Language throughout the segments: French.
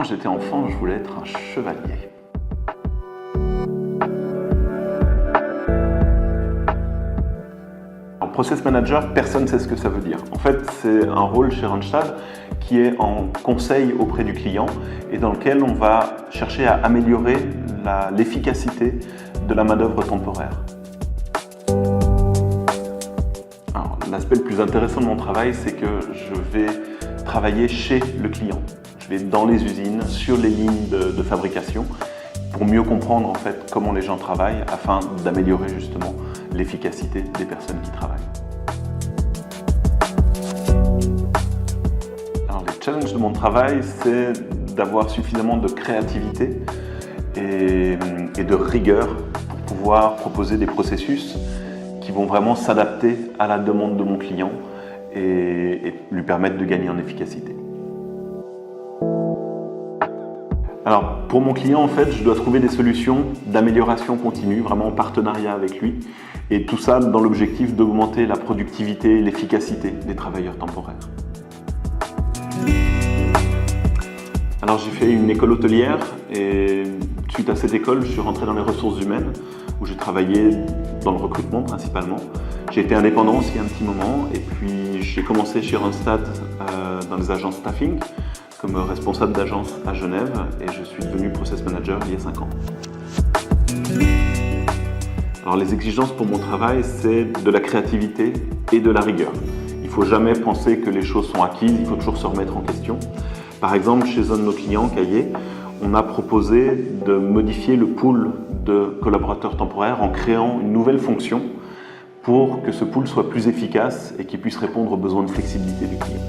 j'étais enfant, je voulais être un chevalier. En process manager, personne ne sait ce que ça veut dire. En fait, c'est un rôle chez Randstad qui est en conseil auprès du client et dans lequel on va chercher à améliorer l'efficacité de la main-d'œuvre temporaire. L'aspect le plus intéressant de mon travail, c'est que je vais travailler chez le client. Je vais dans les usines, sur les lignes de fabrication, pour mieux comprendre en fait comment les gens travaillent, afin d'améliorer justement l'efficacité des personnes qui travaillent. Alors, les challenges de mon travail, c'est d'avoir suffisamment de créativité et de rigueur pour pouvoir proposer des processus qui vont vraiment s'adapter à la demande de mon client et lui permettre de gagner en efficacité. Alors, pour mon client, en fait, je dois trouver des solutions d'amélioration continue, vraiment en partenariat avec lui, et tout ça dans l'objectif d'augmenter la productivité et l'efficacité des travailleurs temporaires. Alors, j'ai fait une école hôtelière et suite à cette école, je suis rentré dans les ressources humaines où j'ai travaillé dans le recrutement principalement. J'ai été indépendant aussi un petit moment et puis j'ai commencé chez Randstad dans les agences staffing comme responsable d'agence à Genève et je suis devenu process manager il y a 5 ans. Alors les exigences pour mon travail, c'est de la créativité et de la rigueur. Il ne faut jamais penser que les choses sont acquises, il faut toujours se remettre en question. Par exemple, chez un de nos clients, Cahier, on a proposé de modifier le pool de collaborateurs temporaires en créant une nouvelle fonction pour que ce pool soit plus efficace et qu'il puisse répondre aux besoins de flexibilité du client.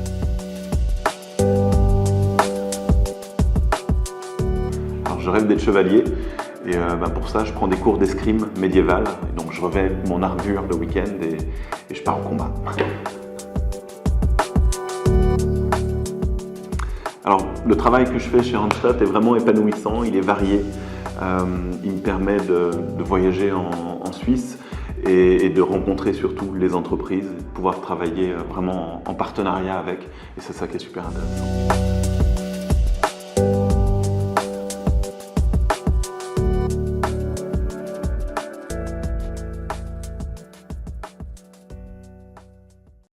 Alors, je rêve d'être chevalier et pour ça, je prends des cours d'escrime médiévale. Et donc, je revêt mon armure le week-end et je pars au combat. Alors, le travail que je fais chez Randstad est vraiment épanouissant, il est varié. Il me permet de voyager en Suisse et de rencontrer surtout les entreprises, de pouvoir travailler vraiment en partenariat avec. Et c'est ça qui est super intéressant.